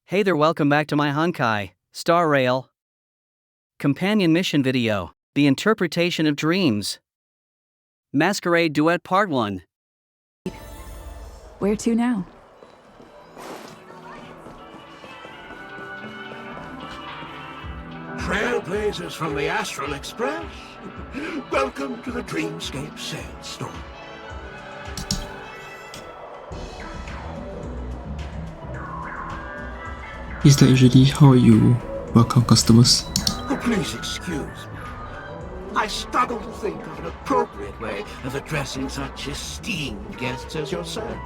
Hey there, welcome back to my Honkai, Star Rail Companion Mission video, The Interpretation of Dreams. Masquerade Duet Part 1. Where to now? Trailblazers from the Astral Express. Welcome to the Dreamscape Sales Store. Is that usually how you welcome customers? Oh, please excuse me. I struggle to think of an appropriate way of addressing such esteemed guests as yourselves.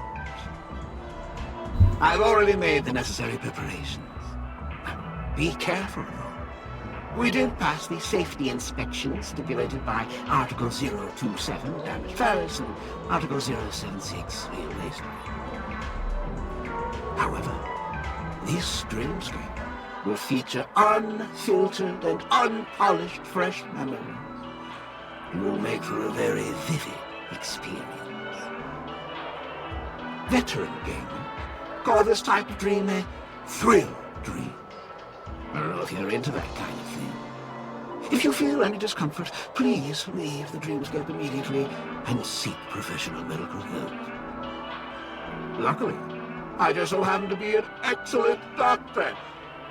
I've already made the necessary preparations. Be careful, though. We did pass the safety inspection stipulated by Article 027, damaged Paris, and Article 076, real waste. However, this dreamscape will feature unfiltered and unpolished fresh memories. It will make for a very vivid experience. Veteran gamers call this type of dream a thrill dream. I don't know if you're into that kind of thing. If you feel any discomfort, please leave the dreamscape immediately and seek professional medical help. Luckily, I just so happen to be an excellent doctor,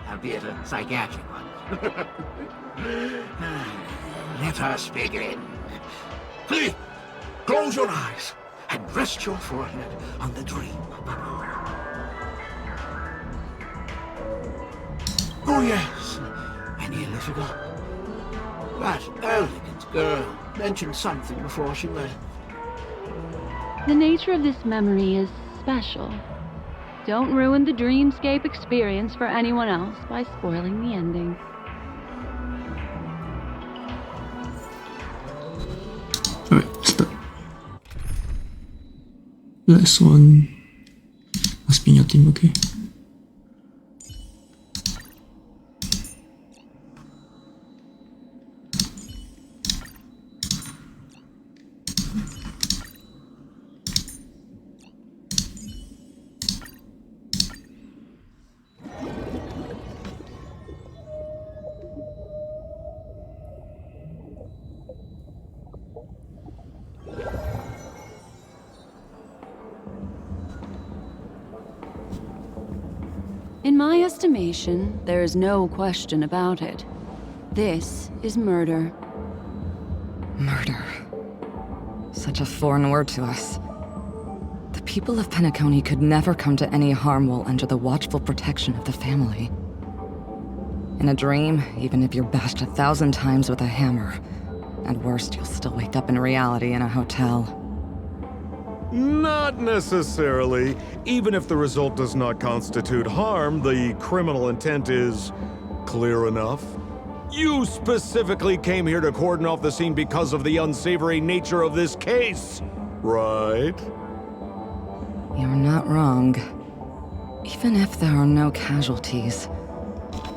albeit a psychiatric one. Let us begin. Please, close your eyes and rest your forehead on the dream. Oh yes, I nearly forgot. That elegant girl mentioned something before she left. The nature of this memory is special. Don't ruin the dreamscape experience for anyone else by spoiling the ending. Alright, start. BlackSwan must be in your team, okay? In my estimation, there is no question about it. This is murder. Murder. Such a foreign word to us. The people of Penacony could never come to any harm while under the watchful protection of the family. In a dream, even if you're bashed 1,000 times with a hammer, at worst, you'll still wake up in reality in a hotel. Not necessarily. Even if the result does not constitute harm, the criminal intent is clear enough. You specifically came here to cordon off the scene because of the unsavory nature of this case, right? You're not wrong. Even if there are no casualties,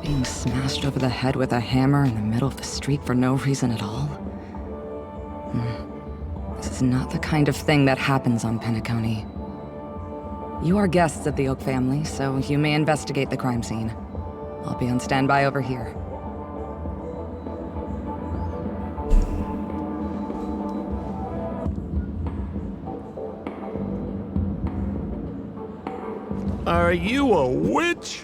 being smashed over the head with a hammer in the middle of the street for no reason at all? This is not the kind of thing that happens on Penacony. You are guests of the Oak family, so you may investigate the crime scene. I'll be on standby over here. Are you a witch?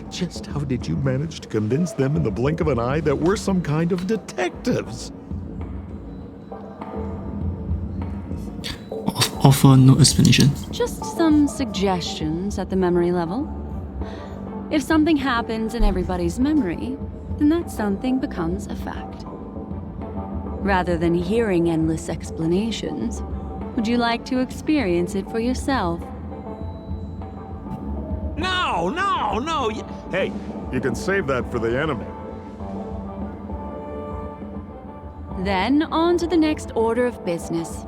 Just how did you manage to convince them in the blink of an eye that we're some kind of detectives? Offer no explanation. Just some suggestions at the memory level. If something happens in everybody's memory, then that something becomes a fact. Rather than hearing endless explanations, would you like to experience it for yourself? No! Hey, you can save that for the enemy. Then on to the next order of business.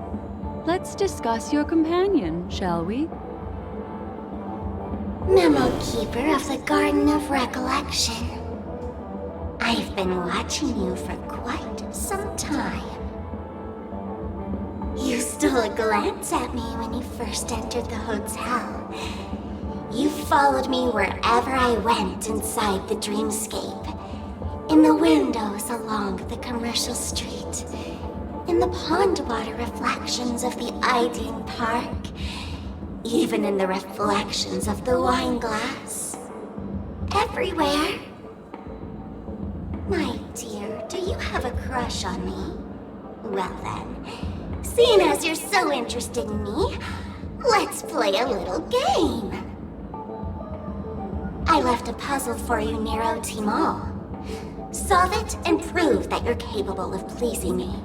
Let's discuss your companion, shall we? Memo Keeper of the Garden of Recollection. I've been watching you for quite some time. You stole a glance at me when you first entered the hotel. You followed me wherever I went inside the dreamscape. In the windows along the commercial street. In the pond water reflections of the Ideen Park. Even in the reflections of the wine glass. Everywhere. My dear, do you have a crush on me? Well then, seeing as you're so interested in me, let's play a little game. I left a puzzle for you near OT Mall. Solve it and prove that you're capable of pleasing me.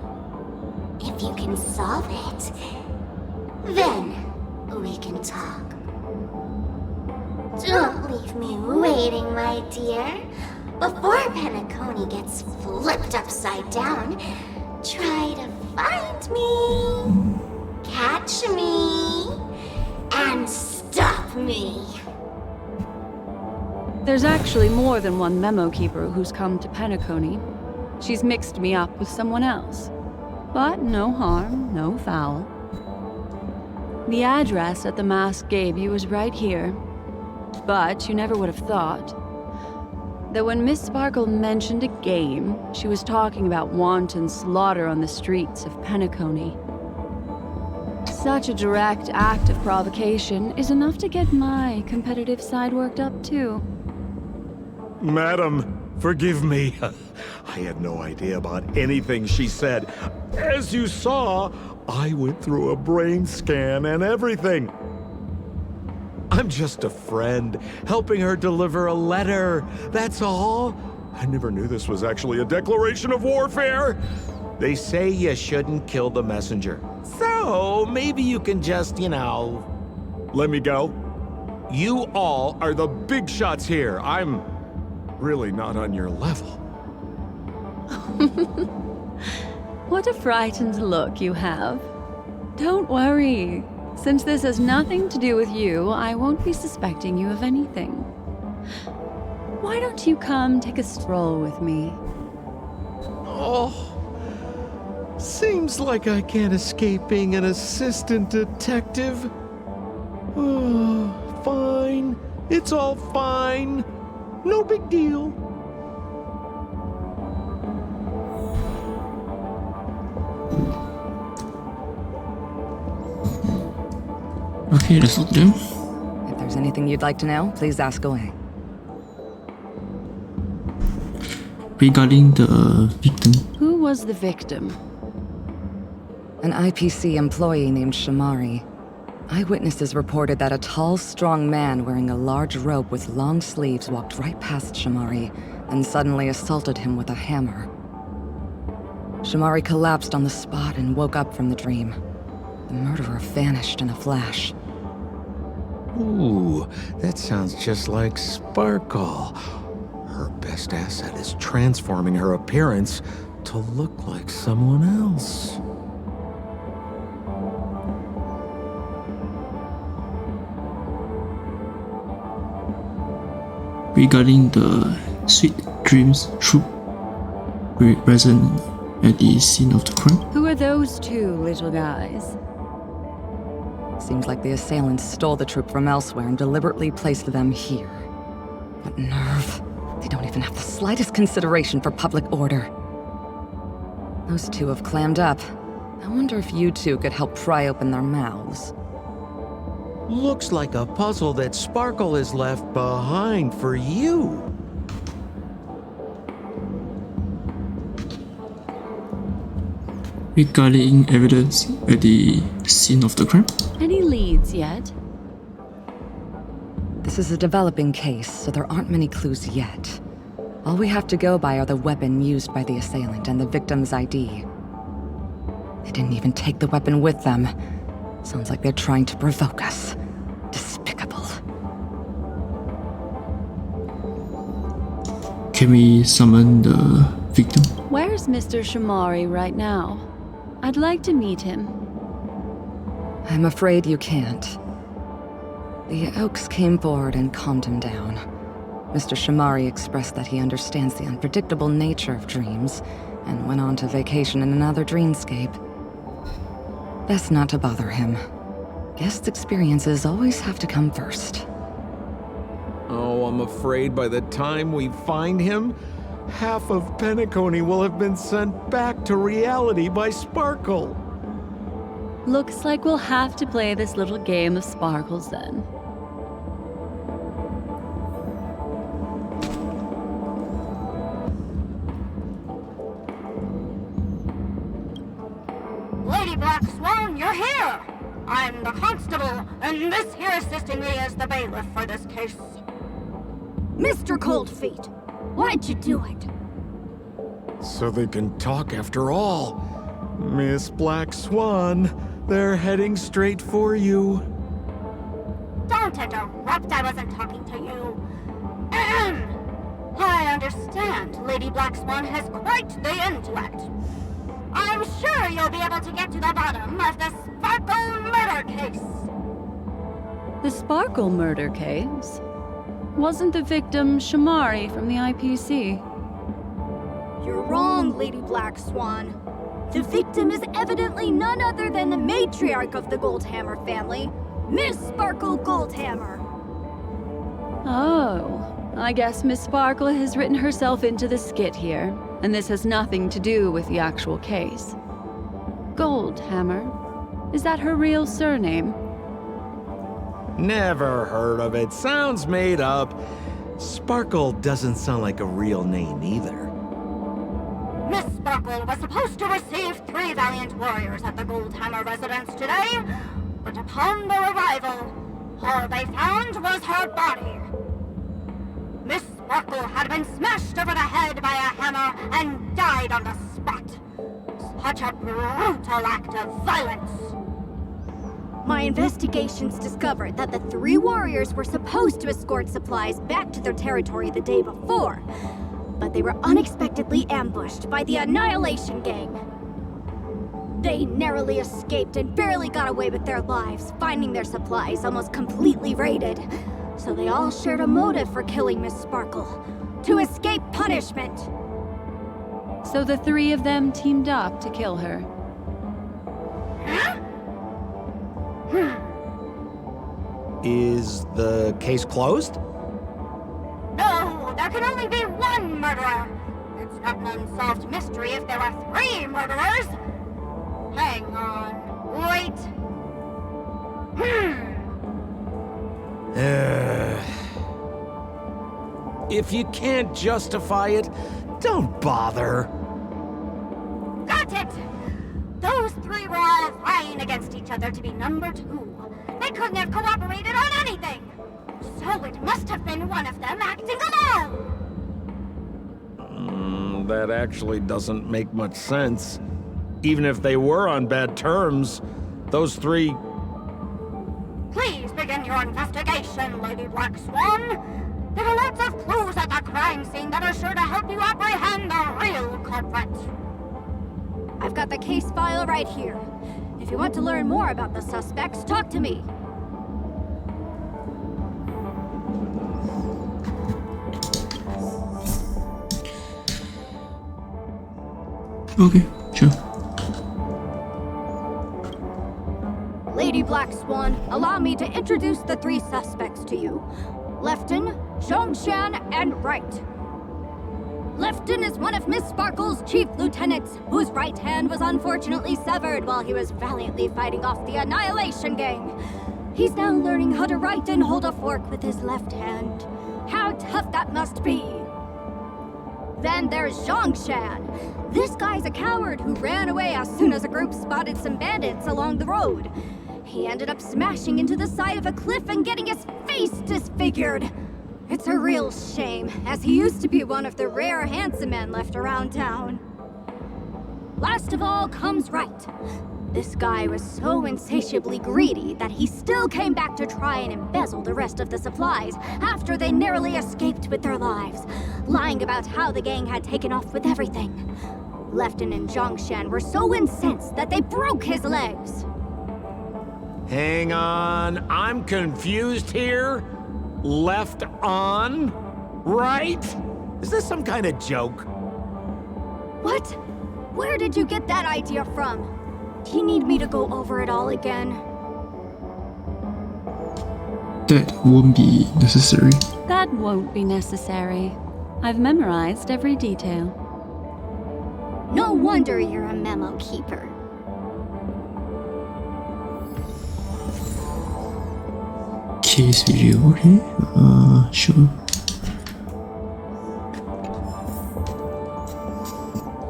If you can solve it, then we can talk. Don't leave me waiting, my dear. Before Penacony gets flipped upside down, try to find me, catch me, and stop me. There's actually more than one memo keeper who's come to Penacony. She's mixed me up with someone else. But no harm, no foul. The address that the mask gave you is right here. But you never would have thought that when Miss Sparkle mentioned a game, she was talking about wanton slaughter on the streets of Penacony. Such a direct act of provocation is enough to get my competitive side worked up too. Madam, forgive me. I had no idea about anything she said. As you saw, I went through a brain scan and everything. I'm just a friend, helping her deliver a letter, that's all. I never knew this was actually a declaration of warfare. They say you shouldn't kill the messenger. So, maybe you can just, let me go. You all are the big shots here. I'm really not on your level. What a frightened look you have. Don't worry. Since this has nothing to do with you, I won't be suspecting you of anything. Why don't you come take a stroll with me? Oh, seems like I can't escape being an assistant detective. Oh, fine. It's all fine. No big deal. Okay, let's talk to them. If there's anything you'd like to know, please ask away. Regarding the victim, Who was the victim? An IPC employee named Shamari. Eyewitnesses reported that a tall, strong man wearing a large robe with long sleeves walked right past Shamari and suddenly assaulted him with a hammer. Shamari collapsed on the spot and woke up from the dream. The murderer vanished in a flash. Ooh, that sounds just like Sparkle. Her best asset is transforming her appearance to look like someone else. regarding the Sweet Dreams troop present at the scene of the crime. Who are those two little guys? Seems like the assailants stole the troop from elsewhere and deliberately placed them here. What nerve. They don't even have the slightest consideration for public order. Those two have clammed up. I wonder if you two could help pry open their mouths. Looks like a puzzle that Sparkle has left behind for you. Regarding evidence at the scene of the crime. Any leads yet? This is a developing case, so there aren't many clues yet. All we have to go by are the weapon used by the assailant and the victim's ID. They didn't even take the weapon with them. Sounds like they're trying to provoke us. Despicable. Can we summon the victim? Where's Mr. Shamari right now? I'd like to meet him. I'm afraid you can't. The Oaks came forward and calmed him down. Mr. Shamari expressed that he understands the unpredictable nature of dreams, and went on to vacation in another dreamscape. Best not to bother him. Guest experiences always have to come first. I'm afraid by the time we find him, half of Penacony will have been sent back to reality by Sparkle. Looks like we'll have to play this little game of sparkles then. Lady BlackSwan, you're here! I'm the constable, and this here assisting me is the bailiff for this case. Mr. Coldfeet, why'd you do it? So they can talk after all. Miss BlackSwan, they're heading straight for you. Don't interrupt, I wasn't talking to you. I understand Lady BlackSwan has quite the intellect. I'm sure you'll be able to get to the bottom of the Sparkle murder case. The Sparkle murder case? Wasn't the victim Shamari from the IPC? You're wrong, Lady BlackSwan. The victim is evidently none other than the matriarch of the Goldhammer family, Miss Sparkle Goldhammer. Oh, I guess Miss Sparkle has written herself into the skit here, and this has nothing to do with the actual case. Goldhammer? Is that her real surname? Never heard of it. Sounds made up. Sparkle doesn't sound like a real name either. Miss Sparkle was supposed to receive 3 valiant warriors at the Goldhammer residence today, but upon their arrival, all they found was her body. Miss Sparkle had been smashed over the head by a hammer and died on the spot. Such a brutal act of violence. My investigations discovered that the 3 warriors were supposed to escort supplies back to their territory the day before, but they were unexpectedly ambushed by the Annihilation Gang. They narrowly escaped and barely got away with their lives, finding their supplies almost completely raided. So they all shared a motive for killing Miss Sparkle, to escape punishment. So the 3 of them teamed up to kill her. Huh? Is the case closed? No, there can only be one murderer. It's not an unsolved mystery if there are 3 murderers. Hang on. Wait. If you can't justify it, don't bother. Got it! Those 3 were all vying against each other to be number 2. They couldn't have cooperated on anything. So it must have been one of them acting alone. That actually doesn't make much sense. Even if they were on bad terms, those 3... Please begin your investigation, Lady BlackSwan. There are lots of clues at the crime scene that are sure to help you apprehend the real culprit. I've got the case file right here. If you want to learn more about the suspects, talk to me. Okay, sure. Lady BlackSwan, allow me to introduce the 3 suspects to you. Lefton, Zhongshan, and Wright. Lefton is one of Miss Sparkle's chief lieutenants, whose right hand was unfortunately severed while he was valiantly fighting off the Annihilation Gang. He's now learning how to write and hold a fork with his left hand. How tough that must be! Then there's Zhongshan. This guy's a coward who ran away as soon as a group spotted some bandits along the road. He ended up smashing into the side of a cliff and getting his face disfigured. It's a real shame, as he used to be one of the rare handsome men left around town. Last of all comes Wright. This guy was so insatiably greedy that he still came back to try and embezzle the rest of the supplies after they narrowly escaped with their lives, lying about how the gang had taken off with everything. Lefton and Zhongshan were so incensed that they broke his legs. Hang on, I'm confused here. Left on? Right? Is this some kind of joke? What? Where did you get that idea from? Do you need me to go over it all again? That won't be necessary. That won't be necessary. I've memorized every detail. No wonder you're a memo keeper. Case video, okay? Sure.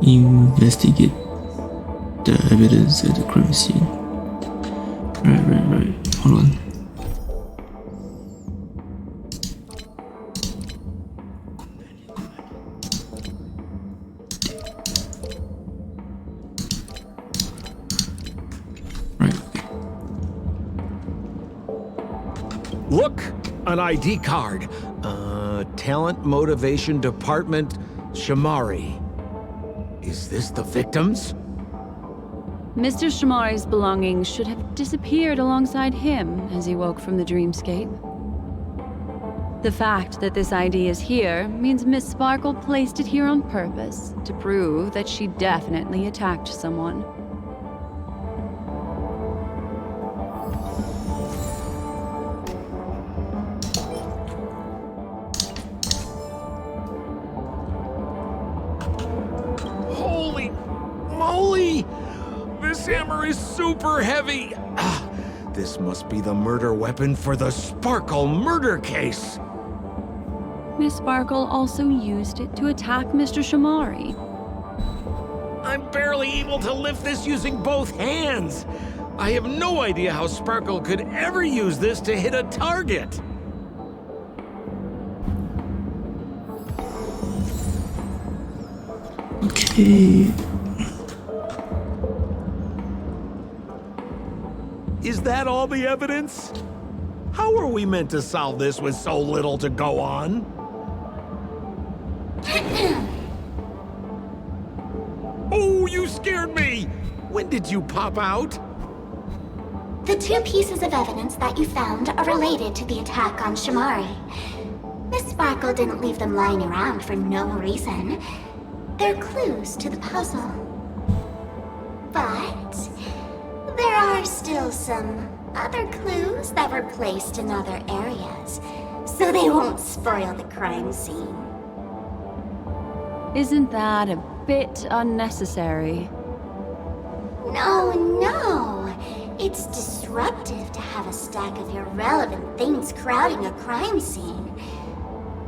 Investigate the evidence at the crime scene. Right. Hold on. Look, an ID card. Talent Motivation Department, Shamari. Is this the victims? Mr. Shamari's belongings should have disappeared alongside him as he woke from the dreamscape. The fact that this ID is here means Miss Sparkle placed it here on purpose to prove that she definitely attacked someone. Holy moly! This hammer is super heavy! This must be the murder weapon for the Sparkle murder case! Miss Sparkle also used it to attack Mr. Shamari. I'm barely able to lift this using both hands! I have no idea how Sparkle could ever use this to hit a target! Okay. Is that all the evidence? How are we meant to solve this with so little to go on? Oh, you scared me! When did you pop out? The two pieces of evidence that you found are related to the attack on Shamari. Miss Sparkle didn't leave them lying around for no reason. They're clues to the puzzle. But there are still some other clues that were placed in other areas, so they won't spoil the crime scene. Isn't that a bit unnecessary? No. It's disruptive to have a stack of irrelevant things crowding a crime scene.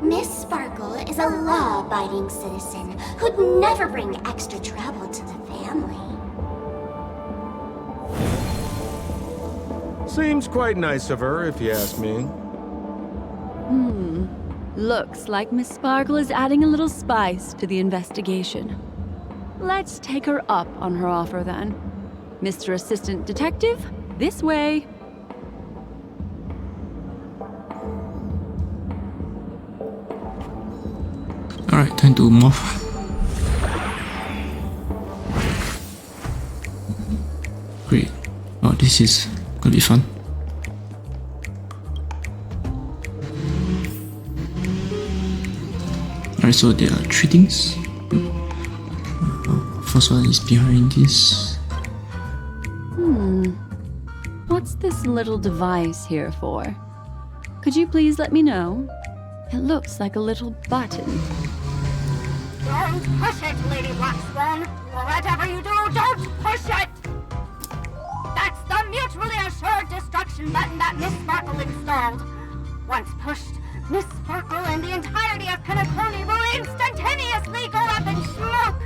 Miss Sparkle is a law-abiding citizen who'd never bring extra trouble to the family. Seems quite nice of her, if you ask me. Looks like Miss Sparkle is adding a little spice to the investigation. Let's take her up on her offer then. Mr. Assistant Detective, this way. Alright, time to move. Great. Oh, this is gonna be fun. Alright, so there are three things. First one is behind this. What's this little device here for? Could you please let me know? It looks like a little button. Don't push it, Lady BlackSwan. Whatever you do, don't push it! That's the mutually assured destruction button that Miss Sparkle installed. Once pushed, Miss Sparkle and the entirety of Penacony will instantaneously go up in smoke!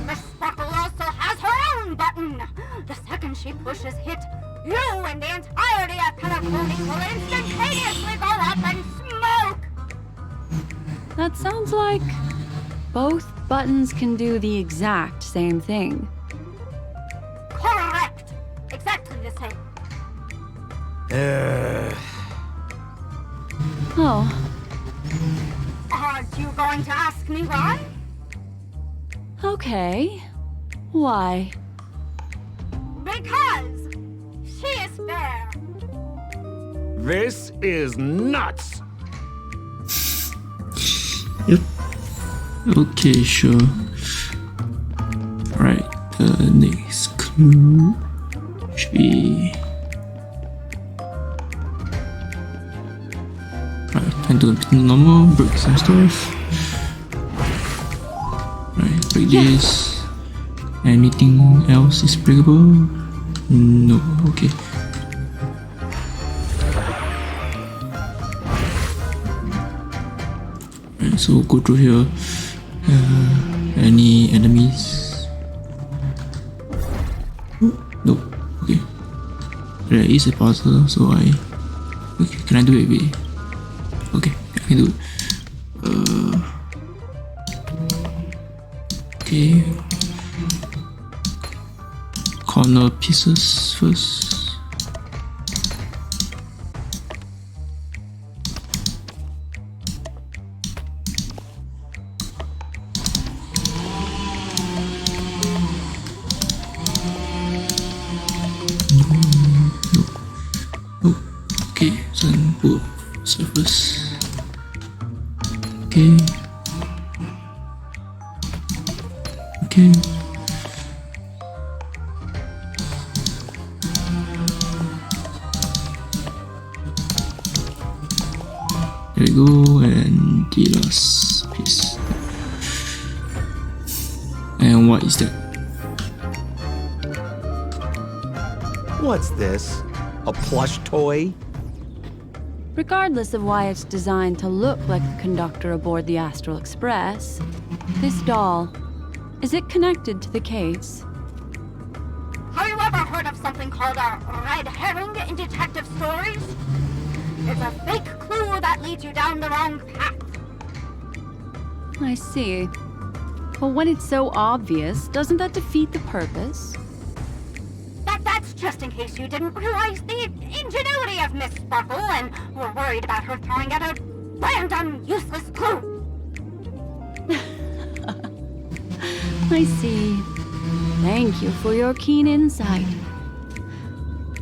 Miss Sparkle also has her own button! The second she pushes hit, you and the entirety of Penacony will instantaneously go up in smoke! That sounds like both buttons can do the exact same thing. Correct! Exactly the same. Oh, Aren't you going to ask me why? okay. Why? Because she is fair. This is nuts! Yep. Okay, sure. Right, the next clue should be can do it normal, break some stuff. Right, break this. Anything else is breakable? No, okay. Right, so go through here. Any enemies? Nope, okay. There is a puzzle, so okay, can I do it? Okay, I can do it. Okay. Corner pieces first. Okay, so put surface. Okay. Okay. There we go, and the last piece. And what is that? What's this? A plush toy? Regardless of why it's designed to look like the conductor aboard the Astral Express, this doll, is it connected to the case? Have you ever heard of something called a red herring in detective stories? It's a fake clue that leads you down the wrong path. I see. But when it's so obvious, doesn't that defeat the purpose? That's just in case you didn't realize the ingenuity of Miss Sparkle and were worried about her throwing out a random, useless clue. I see. Thank you for your keen insight.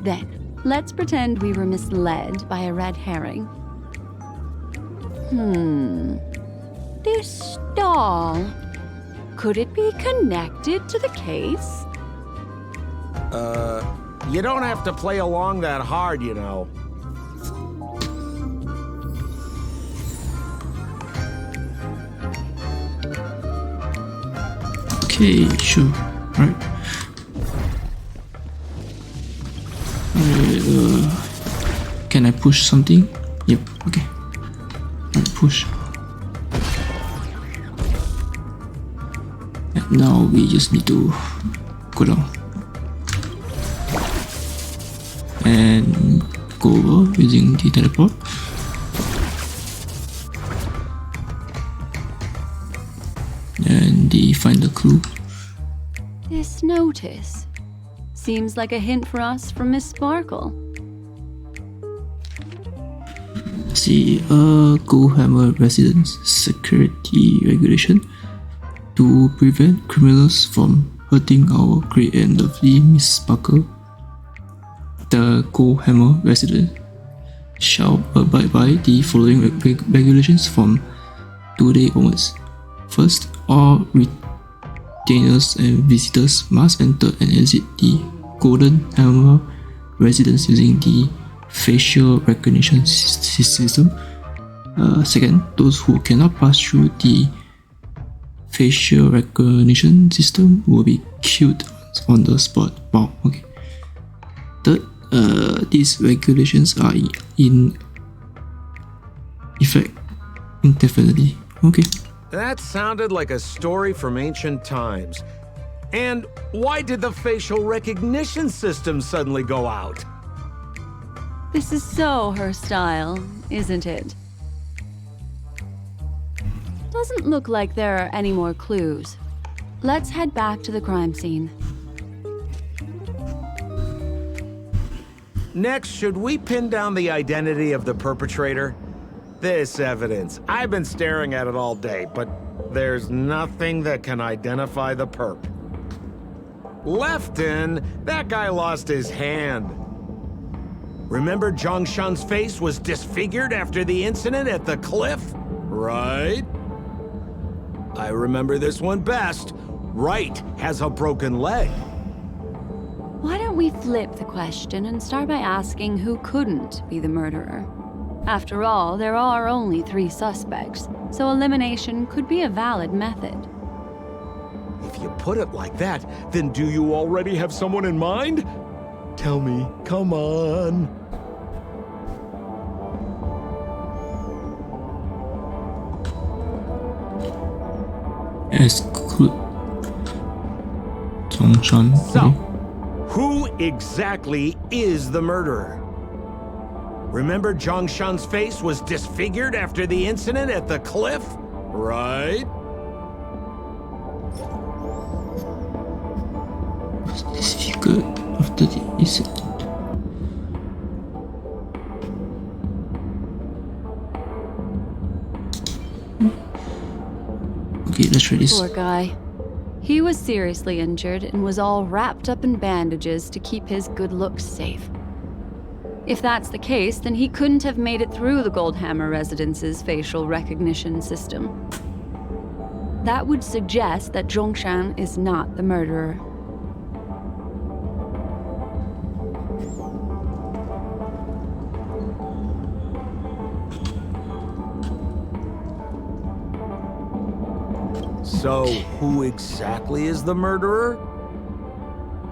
Then, let's pretend we were misled by a red herring. This doll, could it be connected to the case? You don't have to play along that hard, you know. Okay, sure. Right. Can I push something? Yep, okay. Right, push. And now we just need to go down. And go over using the teleport. And find the clue. This notice seems like a hint for us from Miss Sparkle. See, Goldhammer residence security regulation to prevent criminals from hurting our great and lovely Miss Sparkle. The Goldhammer resident shall abide by the following regulations from today onwards. First, all retainers and visitors must enter and exit the Golden Hammer residence using the facial recognition system. Second, those who cannot pass through the facial recognition system will be killed on the spot. Wow, okay. Third, these regulations are in effect indefinitely. Okay. That sounded like a story from ancient times. And why did the facial recognition system suddenly go out? This is so her style, isn't it? Doesn't look like there are any more clues. Let's head back to the crime scene. Next, should we pin down the identity of the perpetrator? This evidence, I've been staring at it all day, but there's nothing that can identify the perp. Lefton, that guy lost his hand. Remember Zhongshan's face was disfigured after the incident at the cliff? Right? I remember this one best. Right has a broken leg. Why don't we flip the question and start by asking who couldn't be the murderer? After all, there are only 3 suspects, so elimination could be a valid method. If you put it like that, then do you already have someone in mind? Tell me, come on. Exclude Zhongshan. So, who exactly is the murderer? Remember Zhongshan's face was disfigured after the incident at the cliff, right? Was disfigured after the incident. Okay, let's try this. Poor guy. He was seriously injured and was all wrapped up in bandages to keep his good looks safe. If that's the case, then he couldn't have made it through the Goldhammer residence's facial recognition system. That would suggest that Zhongshan is not the murderer. So, who exactly is the murderer?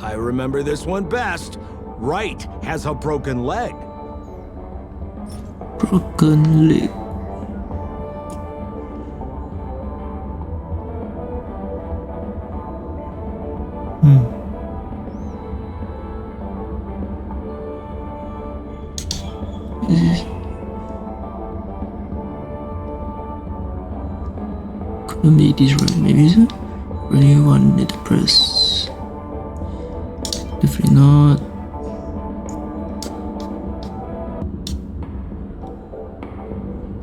I remember this one best. Wright has a broken leg. Broken leg. Couldn't be this right, maybe is it? Really wanted to press. Definitely not.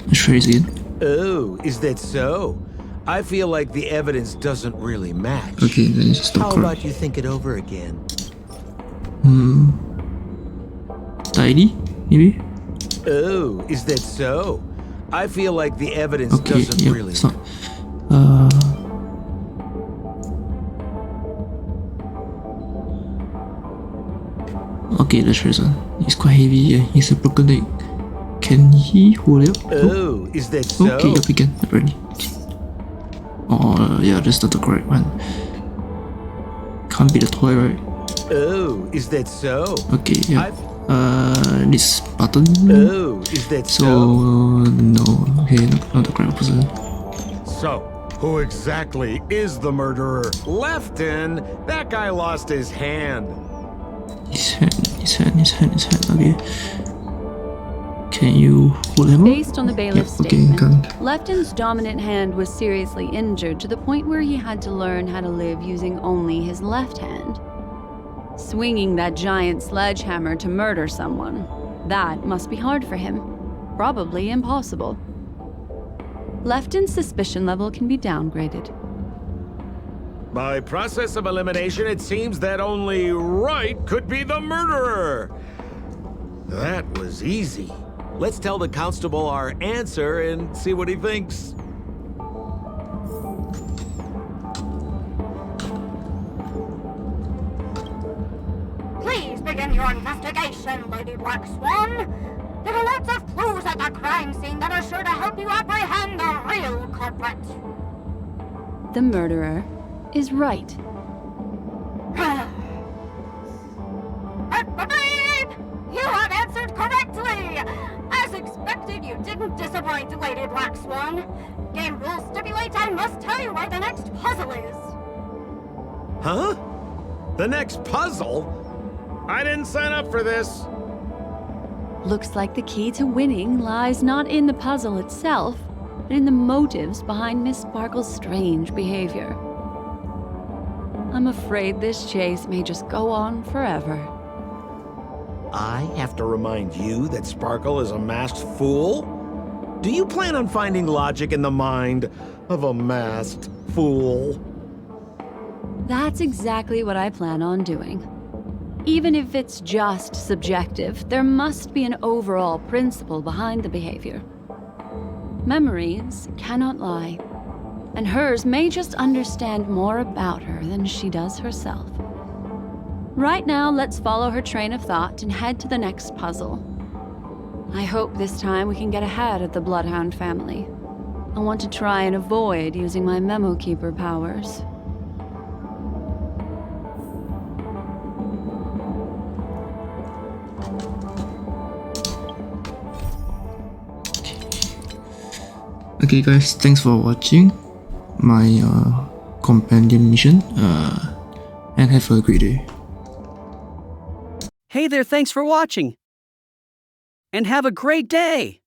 Let's try this again. Oh, is that so? I feel like the evidence doesn't really match. Okay, then just stop. How about you think it over again? Tidy, maybe? Oh, is that so? I feel like the evidence Okay, doesn't yep, really stop. Okay, let's try this one. It's quite heavy, yeah. He's a broken leg. Can he hold it up? Oh, is that so? Okay, yep, he can. Apparently. Oh, yeah, that's not the correct one. Can't be the toy, right? Oh, is that so? Okay, yeah. This button. Oh, is that So, so? no. Okay, not the correct person. So, who exactly is the murderer? Lefton? That guy lost his hand. His hand. Okay. Can you hold him up? Based on the bailiff's okay, statement, can. Lefton's dominant hand was seriously injured to the point where he had to learn how to live using only his left hand. Swinging that giant sledgehammer to murder someone, that must be hard for him. Probably impossible. Lefton's suspicion level can be downgraded. By process of elimination, it seems that only Wright could be the murderer. That was easy. Let's tell the constable our answer and see what he thinks. Please begin your investigation, Lady BlackSwan. There are lots of clues at the crime scene that are sure to help you apprehend the real culprit. The murderer is Wright. You have answered correctly! As expected, you didn't disappoint, Lady BlackSwan. Game rules stipulate I must tell you where the next puzzle is. Huh? The next puzzle? I didn't sign up for this. Looks like the key to winning lies not in the puzzle itself, but in the motives behind Miss Sparkle's strange behavior. I'm afraid this chase may just go on forever. I have to remind you that Sparkle is a masked fool? Do you plan on finding logic in the mind of a masked fool? That's exactly what I plan on doing. Even if it's just subjective, there must be an overall principle behind the behavior. Memories cannot lie, and hers may just understand more about her than she does herself. Right now, let's follow her train of thought and head to the next puzzle. I hope this time we can get ahead of the Bloodhound family. I want to try and avoid using my Memo Keeper powers. Okay guys, thanks for watching my companion mission and have a great day. Hey there, thanks for watching. And have a great day!